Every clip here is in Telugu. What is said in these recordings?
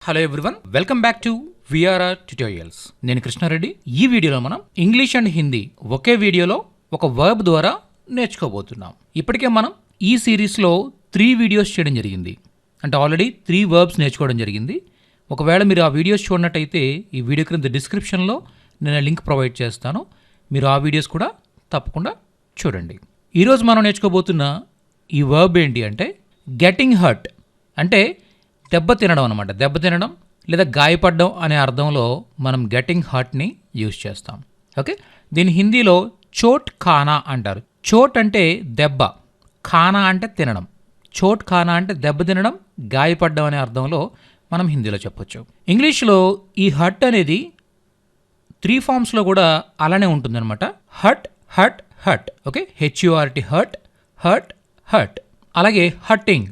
Hello everyone, welcome back to VRR Tutorials. నేను కృష్ణారెడ్డి. ఈ వీడియోలో మనం ఇంగ్లీష్ అండ్ హిందీ ఒకే వీడియోలో ఒక వర్బ్ ద్వారా నేర్చుకోబోతున్నాం. ఇప్పటికే మనం ఈ సిరీస్లో 3 వీడియోస్ చేయడం జరిగింది. అంటే ఆల్రెడీ 3 వర్బ్స్ నేర్చుకోవడం జరిగింది. ఒకవేళ మీరు ఆ వీడియోస్ చూడనట్టయితే ఈ వీడియో క్రింద డిస్క్రిప్షన్లో నేను లింక్ ప్రొవైడ్ చేస్తాను. మీరు ఆ వీడియోస్ కూడా తప్పకుండా చూడండి. ఈరోజు మనం నేర్చుకోబోతున్న ఈ వర్బ్ ఏంటి అంటే గెటింగ్ హర్ట్, అంటే దెబ్బ తినడం అనమాట. దెబ్బ తినడం లేదా గాయపడడం అనే అర్థంలో మనం గెటింగ్ హర్ట్ని యూజ్ చేస్తాం. ఓకే, దీని హిందీలో చోట్ ఖానా అంటారు. చోట్ అంటే దెబ్బ, ఖానా అంటే తినడం. చోట్ ఖానా అంటే దెబ్బ తినడం, గాయపడడం అనే అర్థంలో మనం హిందీలో చెప్పొచ్చు. ఇంగ్లీష్లో ఈ హర్ట్ అనేది 3 ఫామ్స్లో కూడా అలానే ఉంటుందన్నమాట. Hurt, hurt, hurt. Okay, HURT, hurt, hurt, hurt. అలాగే hurting,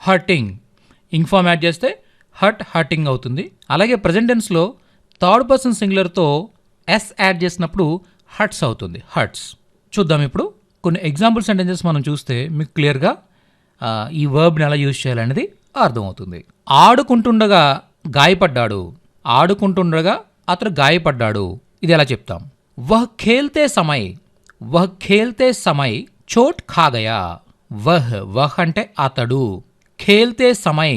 hurting ing form add చేస్తే హర్ట్, హర్టింగ్ అవుతుంది. అలాగే ప్రెజెంట్ టెన్స్లో థర్డ్ పర్సన్ సింగులర్తో ఎస్ యాడ్ చేసినప్పుడు హర్ట్స్ అవుతుంది, హర్ట్స్. చూద్దాం ఇప్పుడు కొన్ని ఎగ్జాంపుల్ సెంటెన్సెస్ మనం చూస్తే మీకు క్లియర్గా ఈ వర్బ్ని ఎలా యూజ్ చేయాలనేది అర్థమవుతుంది. ఆడుకుంటుండగా గాయపడ్డాడు, ఆడుకుంటుండగా అతడు గాయపడ్డాడు. ఇది ఎలా చెప్తాం? వహ్ ఖేల్తే సమయ్, వహ్ ఖేల్తే సమయ్ చోట్ ఖా గయా. వహ్, వహ్ అంటే అతడు. ఖేల్తే సమయ్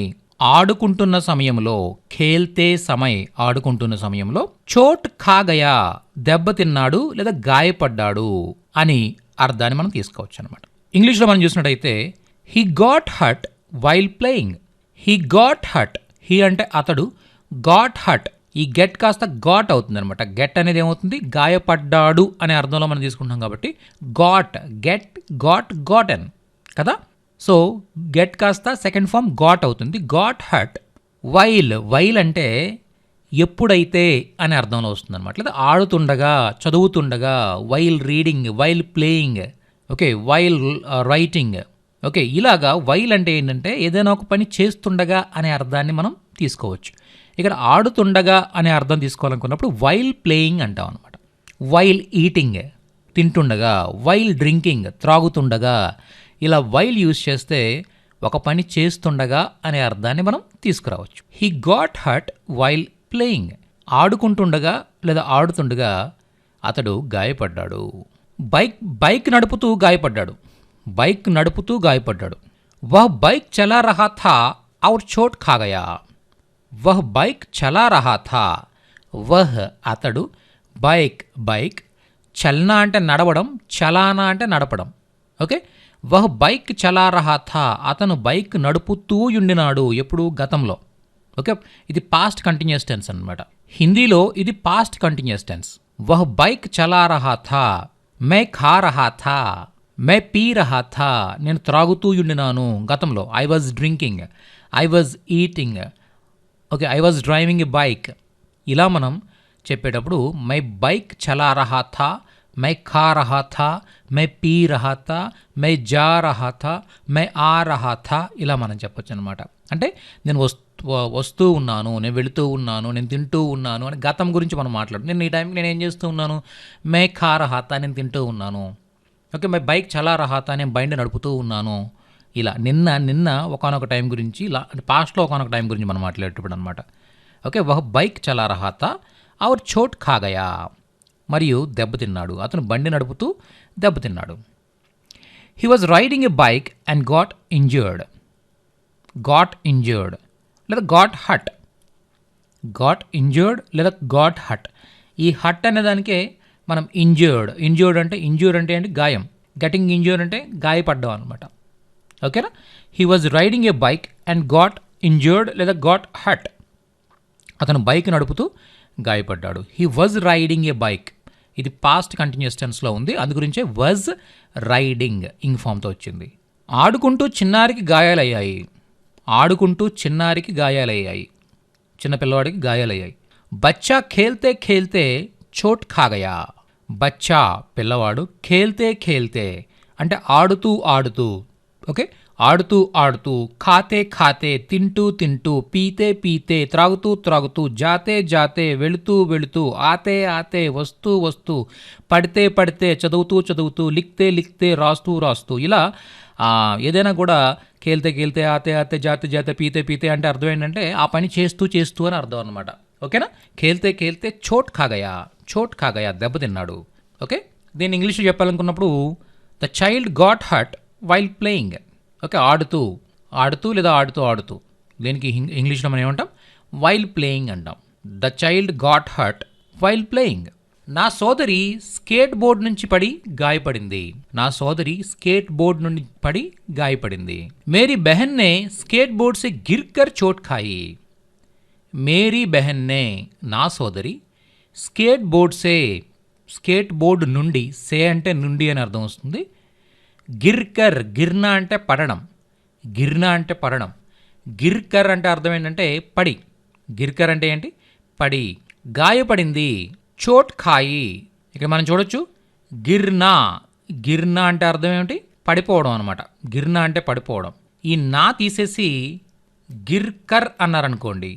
ఆడుకుంటున్న సమయంలో, ఖేల్తే సమయ్ ఆడుకుంటున్న సమయంలో, చోట్ ఖా గయా దెబ్బతిన్నాడు లేదా గాయపడ్డాడు అని అర్థాన్ని మనం తీసుకోవచ్చు అనమాట. ఇంగ్లీష్లో మనం చూసినట్టయితే he got hurt while playing. He got hurt, he అంటే అతడు, గాట్ హర్ట్, ఈ గెట్ కాస్త గాట్ అవుతుంది అనమాట. గెట్ అనేది ఏమవుతుంది? గాయపడ్డాడు అనే అర్థంలో మనం తీసుకుంటాం కాబట్టి గాట్, గెట్, గాట్, గాటెన్ కదా. సో గెట్ కాస్త సెకండ్ ఫామ్ గాట్ అవుతుంది, గాట్ హర్ట్. వైల్, వైల్ అంటే ఎప్పుడైతే అనే అర్థంలో వస్తుంది అనమాట. లేదా ఆడుతుండగా, చదువుతుండగా, while reading, while playing, okay, while writing. Okay, ఇలాగా వైల్ అంటే ఏంటంటే ఏదైనా ఒక పని చేస్తుండగా అనే అర్థాన్ని మనం తీసుకోవచ్చు. ఇక్కడ ఆడుతుండగా అనే అర్థం తీసుకోవాలనుకున్నప్పుడు వైల్ ప్లేయింగ్ అంటాం అనమాట. వైల్ ఈటింగ్ తింటుండగా, వైల్ డ్రింకింగ్ త్రాగుతుండగా, ఇలా వైల్ యూజ్ చేస్తే ఒక పని చేస్తుండగా అనే అర్థాన్ని మనం తీసుకురావచ్చు. He got hurt while playing, ఆడుకుంటుండగా లేదా ఆడుతుండగా అతడు గాయపడ్డాడు. బైక్ నడుపుతూ గాయపడ్డాడు, బైక్ నడుపుతూ గాయపడ్డాడు. వహ్ బైక్ చలా రహా థా ఔర్ చోట్ ఖా గయా. వహ్ బైక్ చలా రహా థా, వహ్ అతడు, బైక్, బైక్, చల్నా అంటే నడవడం, చలానా అంటే నడపడం. ఓకే, వహ్ బైక్ చలా రహా థా అతను బైక్ నడుపుతూ ఉండినాడు. ఎప్పుడు? గతంలో. ఓకే, ఇది పాస్ట్ కంటిన్యూస్ టెన్స్ అనమాట. హిందీలో ఇది పాస్ట్ కంటిన్యూస్ టెన్స్. వహ్ బైక్ చలా రహా థా, మే ఖా రహా థా, మే పీ రహా థా, నేను త్రాగుతూ ఉండినాను గతంలో. I was drinking, I was eating, okay, I was driving a bike. ఇలా మనం చెప్పేటప్పుడు మై బైక్ చలా రహా థా, मैं खा रहा था, मैं पी रहा था, मैं जा रहा था, मैं आ रहा था, ఇలా మనం చెప్పొచ్చు అనమాట. అంటే నేను వస్తూ ఉన్నాను, నేను వెళుతూ ఉన్నాను, నేను తింటూ ఉన్నాను అని గతం గురించి మనం మాట్లాడు. నేను ఈ టైంకి నేను ఏం చేస్తూ ఉన్నాను? మే ఖా రహా థా, నేను తింటూ ఉన్నాను. ఓకే, మై బైక్ చలా రహా థా, నేను బండి నడుపుతూ ఉన్నాను. ఇలా నిన్న ఒకనొక టైం గురించి, ఇలా అంటే పాస్ట్లో ఒకనొక టైం గురించి మనం మాట్లాడేటప్పుడు అనమాట. ఓకే, వహ్ బైక్ చలా రహా థా ఔర్ చోట్ ఖా గయా, మరియు దెబ్బతిన్నాడు, అతను బండి నడుపుతూ దెబ్బతిన్నాడు. He was riding a bike and got injured. Got injured లేదా గాట్ హట్. గాట్ ఇంజ్యూర్డ్ లేదా గాట్ హట్. ఈ హట్ అనే దానికే మనం ఇంజ్యూర్డ్, ఇంజ్యూర్డ్ అంటే ఏంటి? గాయం. గెటింగ్ ఇంజ్యూర్డ్ అంటే గాయపడ్డం అనమాట. ఓకేనా? He was riding a bike and got injured లేదా గాట్ హట్. అతను బైక్ నడుపుతూ గాయపడ్డాడు. He was riding a bike, ఇది పాస్ట్ కంటిన్యూస్ టెన్స్లో ఉంది, అందు గురించే వాజ్ రైడింగ్ ఇంగ్ ఫామ్తో వచ్చింది. ఆడుకుంటూ చిన్నారికి గాయాలయ్యాయి, ఆడుకుంటూ చిన్నారికి గాయాలయ్యాయి, చిన్న పిల్లవాడికి గాయాలయ్యాయి. బచ్చా ఖేల్తే ఖేల్తే చోట్ ఖా గయా. బచ్చా పిల్లవాడు, ఖేల్తే ఖేల్తే అంటే ఆడుతూ ఆడుతూ, ఓకే, ఆడుతూ ఆడుతూ, ఖాతే ఖాతే తింటూ తింటూ, పీతే పీతే త్రాగుతూ త్రాగుతూ, జాతే జాతే వెళుతూ వెళుతూ, ఆతే ఆతే వస్తూ వస్తూ, పడితే పడితే చదువుతూ చదువుతూ, లిఖతే లిఖతే రాస్తూ రాస్తూ, ఇలా ఏదైనా కూడా కేల్తే కేల్తే ఆతే ఆతే జాతే జాతే పీతే పీతే అంటే అర్థం ఏంటంటే ఆ పని చేస్తూ చేస్తూ అని అర్థం అనమాట. ఓకేనా? కేల్తే కేల్తే చోట్ ఖాగయా దెబ్బతిన్నాడు. ఓకే, దీన్ని ఇంగ్లీష్లో చెప్పాలనుకున్నప్పుడు the child got hurt while playing. Okay, ఆడుతూ లేదా ఆడుతూ దీనికి ఇంగ్లీష్లో మనం ఏమంటాం? వైల్ ప్లేయింగ్ అంటాం. The child got hurt while playing. నా సోదరి స్కేట్ బోర్డ్ నుంచి పడి గాయపడింది. మేరీ బెహన్ నే స్కేట్ బోర్డ్ సే గిర్ కర్ చోట్ ఖాయి. నా సోదరి స్కేట్ బోర్డ్ నుండి, సే అంటే నుండి అని అర్థం వస్తుంది, గిర్నా అంటే పడడం, గిర్కర్ అంటే అర్థం ఏంటంటే పడి, గిర్కర్ అంటే ఏంటి? పడి. గాయపడింది, చోట్ ఖాయి. ఇక్కడ మనం చూడొచ్చు గిర్నా అంటే అర్థం ఏమిటి? పడిపోవడం అనమాట. గిర్నా అంటే పడిపోవడం. ఈ నా తీసేసి గిర్కర్ అన్నారనుకోండి,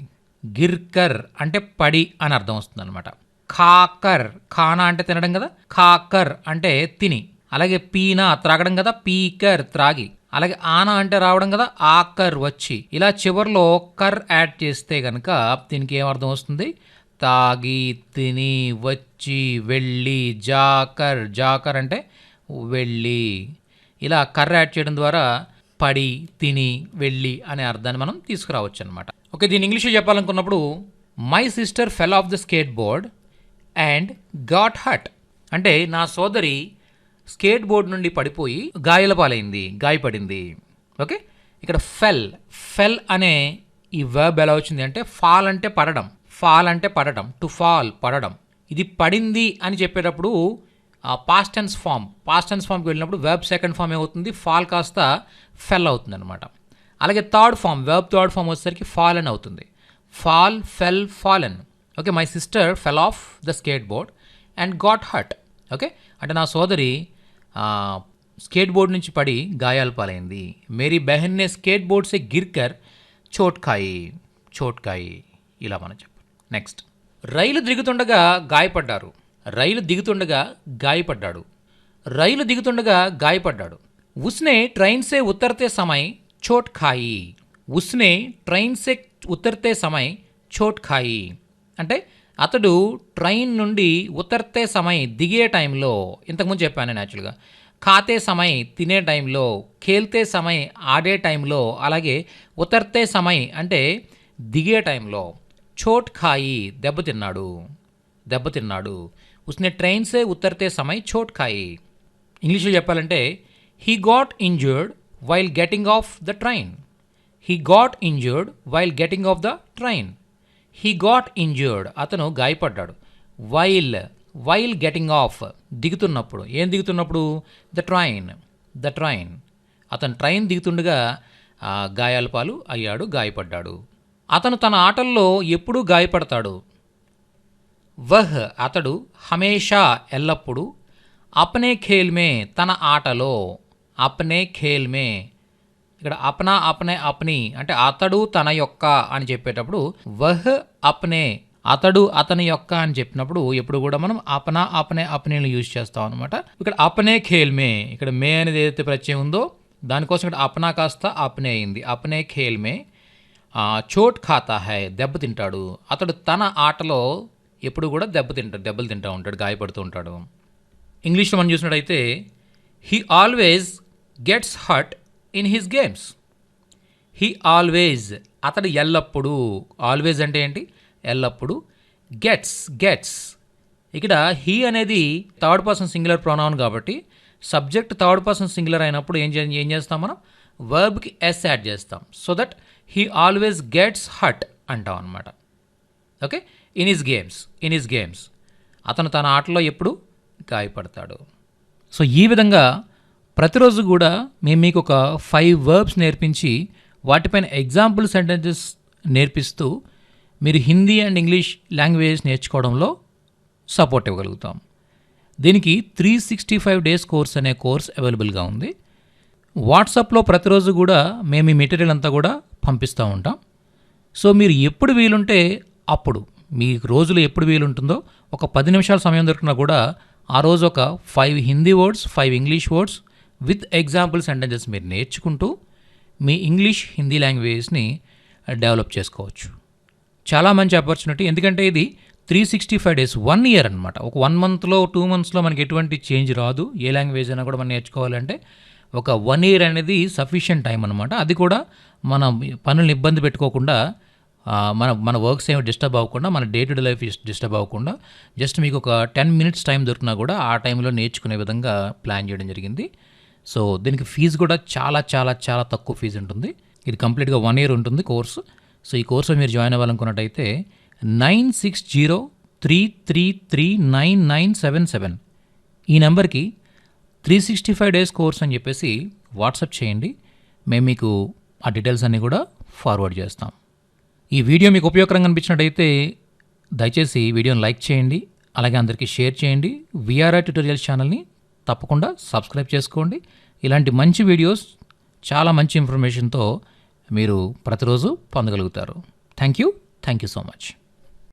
గిర్కర్ అంటే పడి అని అర్థం వస్తుంది అనమాట. ఖానా అంటే తినడం కదా, ఖాకర్ అంటే తిని. అలాగే పీనా త్రాగడం కదా, పీకర్ త్రాగి. అలాగే ఆనా అంటే రావడం కదా, ఆకర్ వచ్చి. ఇలా చివర్లో కర్ యాడ్ చేస్తే కనుక దీనికి ఏమర్థం వస్తుంది? తాగి, తిని, వచ్చి, వెళ్ళి. జాకర్ అంటే వెళ్ళి. ఇలా కర్ర యాడ్ చేయడం ద్వారా పడి, తిని, వెళ్ళి అనే అర్థాన్ని మనం తీసుకురావచ్చు అనమాట. ఓకే, దీన్ని ఇంగ్లీష్లో చెప్పాలనుకున్నప్పుడు my sister fell off the skateboard and got hurt. అంటే నా సోదరి స్కేట్ బోర్డ్ నుండి పడిపోయి గాయపడింది. ఓకే, ఇక్కడ ఫెల్ అనే ఈ వర్బ్ ఎలా వచ్చింది అంటే ఫాల్ అంటే పడడం, టు ఫాల్ పడడం. ఇది పడింది అని చెప్పేటప్పుడు పాస్ట్ టెన్స్ ఫామ్కి వెళ్ళినప్పుడు వర్బ్ సెకండ్ ఫామ్ ఏమవుతుంది? ఫాల్ కాస్త ఫెల్ అవుతుంది అనమాట. అలాగే వర్బ్ థర్డ్ ఫామ్ వచ్చేసరికి ఫాలెన్ అవుతుంది. Fell, fallen. Okay, my sister fell off the skateboard and got hurt. Okay, అంటే నా సోదరి స్కేట్ బోర్డ్ నుంచి పడి గాయాల పాలైంది. మేరీ బెహన్ నే స్కేట్ బోర్డ్ సే గిర్కర్ చోట్ ఖాయి. ఇలా మనం చెప్పాలి. నెక్స్ట్, రైలు దిగుతుండగా గాయపడ్డాడు. ఉస్నే ట్రైన్ సే ఉత్తరతే సమయ్ చోట్ ఖాయి. అంటే అతడు ట్రైన్ నుండి ఉత్తరతే సమయ్ దిగే టైంలో, ఇంతకుముందు చెప్పాను నేను యాక్చువల్గా, ఖాతే సమయ్ తినే టైంలో, ఖేల్తే సమయ్ ఆడే టైంలో, అలాగే ఉత్తరతే సమయ్ అంటే దిగే టైంలో, చోట్ ఖాయి దెబ్బతిన్నాడు. ఉస్నే ట్రైన్ సే ఉత్తరతే సమయ్ చోట్ ఖాయి. ఇంగ్లీష్లో చెప్పాలంటే he got injured while getting off the train. He got injured అతను గాయపడ్డాడు. వైల్ గెటింగ్ ఆఫ్ దిగుతున్నప్పుడు. ఏం దిగుతున్నప్పుడు? The train. అతను ట్రైన్ దిగుతుండగా గాయాల పాలు అయ్యాడు, గాయపడ్డాడు. అతను తన ఆటల్లో ఎప్పుడూ గాయపడతాడు. అతడు హమేషా ఎల్లప్పుడూ, అప్నే ఖేల్ మే తన ఆటలో, ఇక్కడ అప్నే అంటే అతడు తన యొక్క అని చెప్పేటప్పుడు అతడు అతని యొక్క అని చెప్పినప్పుడు ఎప్పుడు కూడా మనం అప్నేలు యూజ్ చేస్తాం అనమాట. ఇక్కడ అప్నే ఖేల్ మే, ఇక్కడ మే అనేది ఏదైతే ప్రత్యయం ఉందో దానికోసం ఇక్కడ అప్నా కాస్త అప్నే అయింది. అప్నే ఖేల్ మే చోట్ ఖాతా హై దెబ్బతింటాడు. అతడు తన ఆటలో ఎప్పుడు కూడా దెబ్బలు తింటూ ఉంటాడు, గాయపడుతూ ఉంటాడు. ఇంగ్లీష్లో మనం చూసినట్టయితే he always gets hurt in his games. అతడు ఎల్లప్పుడూ, ఆల్వేస్ అంటే ఏంటి? ఎల్లప్పుడూ. గెట్స్ ఇక్కడ హీ అనేది థర్డ్ పర్సన్ సింగులర్ ప్రొనౌన్ కాబట్టి సబ్జెక్ట్ థర్డ్ పర్సన్ సింగులర్ అయినప్పుడు ఏం చేస్తాం మనం? వర్బ్కి ఎస్ యాడ్ చేస్తాం. So that he always gets hurt అంటాం అనమాట. ఓకే, ఇన్ హిస్ గేమ్స్ అతను తన ఆటలో ఎప్పుడు గాయపడతాడు. సో ఈ విధంగా ప్రతిరోజు కూడా మేము మీకు ఒక 5 వర్బ్స్ నేర్పించి వాటిపైన ఎగ్జాంపుల్ సెంటెన్సెస్ నేర్పిస్తూ మీరు హిందీ అండ్ ఇంగ్లీష్ లాంగ్వేజెస్ నేర్చుకోవడంలో సపోర్ట్ ఇవ్వగలుగుతాం. దీనికి 365 డేస్ కోర్స్ అనే కోర్స్ అవైలబుల్గా ఉంది. వాట్సాప్లో ప్రతిరోజు కూడా మేము ఈ మెటీరియల్ అంతా కూడా పంపిస్తూ ఉంటాం. సో మీరు ఎప్పుడు వీలుంటే అప్పుడు, మీ రోజులో ఎప్పుడు వీలుంటుందో ఒక 10 నిమిషాల సమయం దొరికినా కూడా ఆ రోజు ఒక 5 Hindi words, 5 English words with example sentences మీరు నేర్చుకుంటూ మీ ఇంగ్లీష్ హిందీ లాంగ్వేజ్ని డెవలప్ చేసుకోవచ్చు. చాలా మంచి ఆపర్చునిటీ, ఎందుకంటే ఇది 365 డేస్ 1 ఇయర్ అనమాట. ఒక 1 మంత్లో 2 మంత్స్లో మనకి ఎటువంటి చేంజ్ రాదు. ఏ లాంగ్వేజ్ అయినా కూడా మనం నేర్చుకోవాలంటే ఒక 1 ఇయర్ అనేది సఫిషియంట్ టైం అనమాట. అది కూడా మన పనులను ఇబ్బంది పెట్టుకోకుండా, మన వర్క్స్ ఏమి డిస్టర్బ్ అవ్వకుండా, మన day to day life disturb అవ్వకుండా, జస్ట్ మీకు ఒక 10 మినిట్స్ టైం దొరికినా కూడా ఆ టైంలో నేర్చుకునే విధంగా ప్లాన్ చేయడం జరిగింది. సో దీనికి ఫీజు కూడా చాలా చాలా చాలా తక్కువ ఫీజు ఉంటుంది. ఇది కంప్లీట్గా 1 ఇయర్ ఉంటుంది కోర్సు. సో ఈ కోర్సులో మీరు జాయిన్ అవ్వాలనుకున్నట్టయితే 9603339977 ఈ నెంబర్కి 365 డేస్ కోర్స్ అని చెప్పేసి వాట్సాప్ చేయండి. మేము మీకు ఆ డీటెయిల్స్ అన్నీ కూడా ఫార్వర్డ్ చేస్తాం. ఈ వీడియో మీకు ఉపయోగకరంగా అనిపించినట్టయితే దయచేసి వీడియోని లైక్ చేయండి, అలాగే అందరికీ షేర్ చేయండి. VRR ట్యుటోరియల్స్ ఛానల్ని తప్పకుండా సబ్స్క్రైబ్ చేసుకోండి. ఇలాంటి మంచి వీడియోస్, చాలా మంచి ఇన్ఫర్మేషన్తో మీరు ప్రతిరోజు పొందగలుగుతారు. Thank you so much.